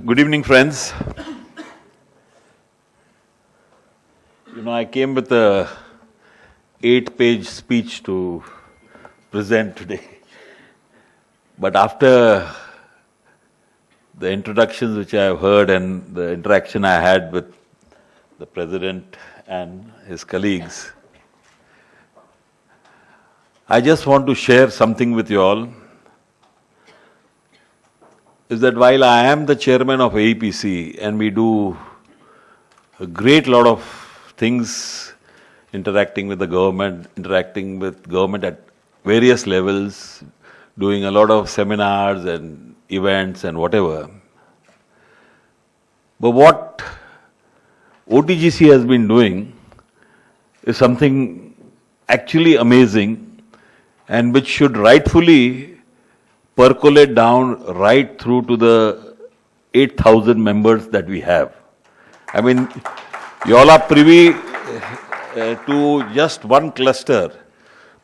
Good evening, friends. I came with a 8-page speech to present today. But after the introductions which I have heard and the interaction I had with the President and his colleagues, I just want to share something with you all. Is that while I am the chairman of AEPC and we do a great lot of things interacting with the government, interacting with government at various levels, doing a lot of seminars and events and whatever. But what OTGC has been doing is something actually amazing and which should rightfully percolate down right through to the 8,000 members that we have. I mean, you all are privy to just one cluster,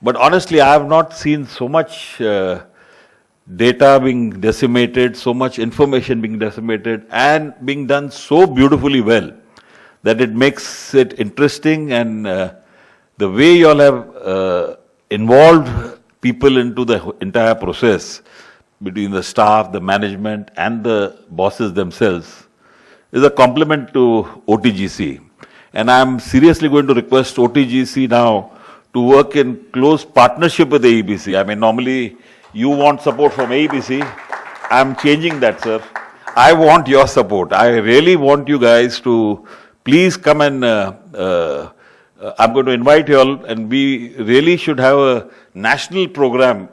but honestly, I have not seen so much data being decimated, so much information being decimated, and being done so beautifully well that it makes it interesting. And the way you all have involved people into the entire process between the staff, the management, and the bosses themselves is a compliment to OTGC. And I'm seriously going to request OTGC now to work in close partnership with AEPC. I mean, normally you want support from AEPC. I'm changing that, sir. I want your support. I really want you guys to please come and I'm going to invite you all, and we really should have a national program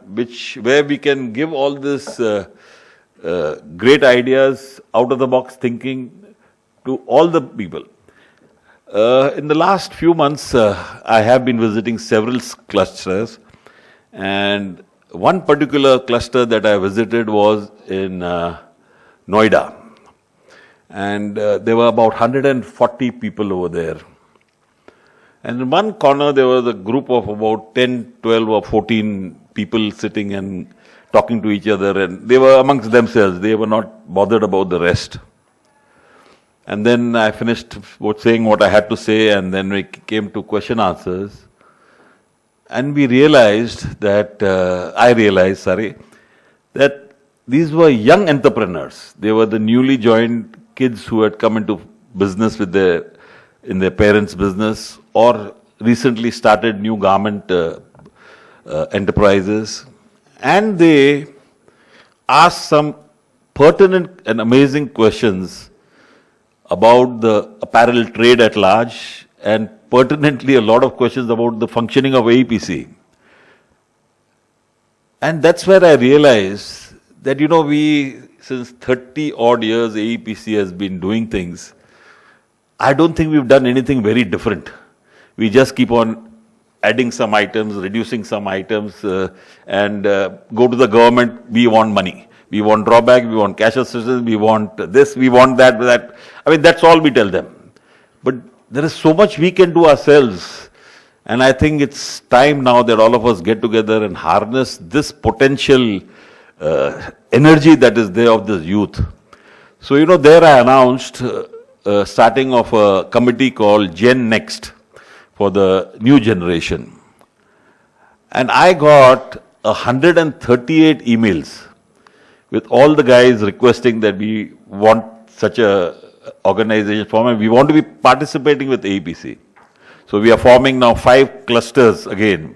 where we can give all this great ideas, out-of-the-box thinking to all the people. In the last few months, I have been visiting several clusters, and one particular cluster that I visited was in Noida. And there were about 140 people over there. And in one corner, there was a group of about 10, 12 or 14 people sitting and talking to each other, and they were amongst themselves. They were not bothered about the rest. And then I finished saying what I had to say, and then we came to question answers. And we realized that, that these were young entrepreneurs. They were the newly joined kids who had come into business with in their parents' business, or recently started new garment enterprises. And they asked some pertinent and amazing questions about the apparel trade at large, and pertinently a lot of questions about the functioning of AEPC. And that's where I realized that, we, since 30 odd years, AEPC has been doing things. I don't think we've done anything very different. We just keep on adding some items, reducing some items, and go to the government, we want money. We want drawback, we want cash assistance, we want this, we want that. I mean, that's all we tell them. But there is so much we can do ourselves. And I think it's time now that all of us get together and harness this potential energy that is there of this youth. So, there I announced starting of a committee called Gen Next for the new generation. And I got 138 emails with all the guys requesting that we want such a organization form, and we want to be participating with AEPC. So we are forming now 5 clusters again,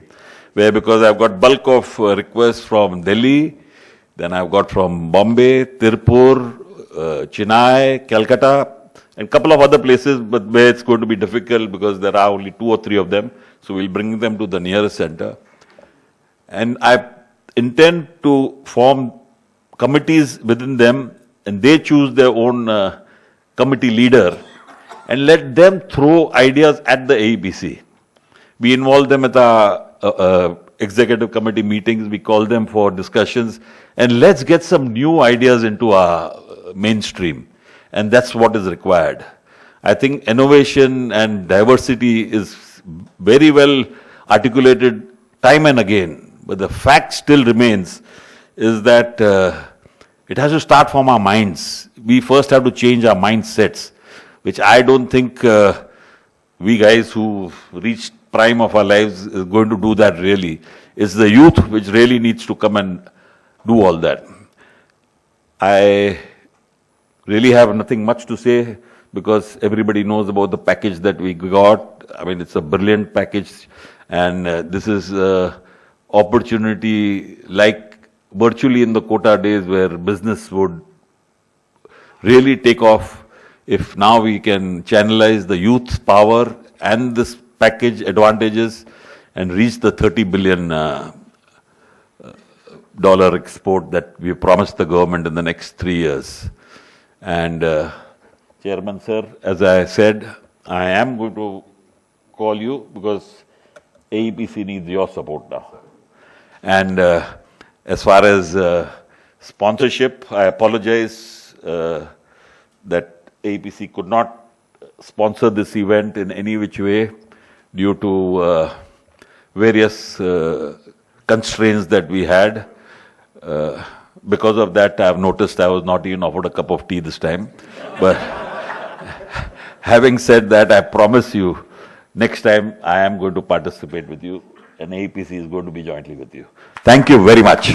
where, because I've got bulk of requests from Delhi, then I've got from Bombay, Tirupur, Chennai, Calcutta, and a couple of other places, but where it's going to be difficult because there are only 2 or 3 of them. So we'll bring them to the nearest center. And I intend to form committees within them, and they choose their own committee leader, and let them throw ideas at the AEPC. We involve them at our executive committee meetings, we call them for discussions, and let's get some new ideas into our mainstream. And that's what is required. I think innovation and diversity is very well articulated time and again, but the fact still remains is that It has to start from our minds. We first have to change our mindsets, which I don't think we guys who reached prime of our lives is going to do that really. It's the youth which really needs to come and do all that. I really have nothing much to say because everybody knows about the package that we got. I mean, it's a brilliant package, and this is an opportunity like virtually in the quota days where business would really take off if now we can channelize the youth's power and this package advantages and reach the $30 billion dollar export that we promised the government in the next 3 years. And Chairman sir, as I said, I am going to call you because AEPC needs your support now. And as far as sponsorship, I apologize that AEPC could not sponsor this event in any which way due to various constraints that we had. Because of that, I have noticed I was not even offered a cup of tea this time. But having said that, I promise you, next time I am going to participate with you and AEPC is going to be jointly with you. Thank you very much.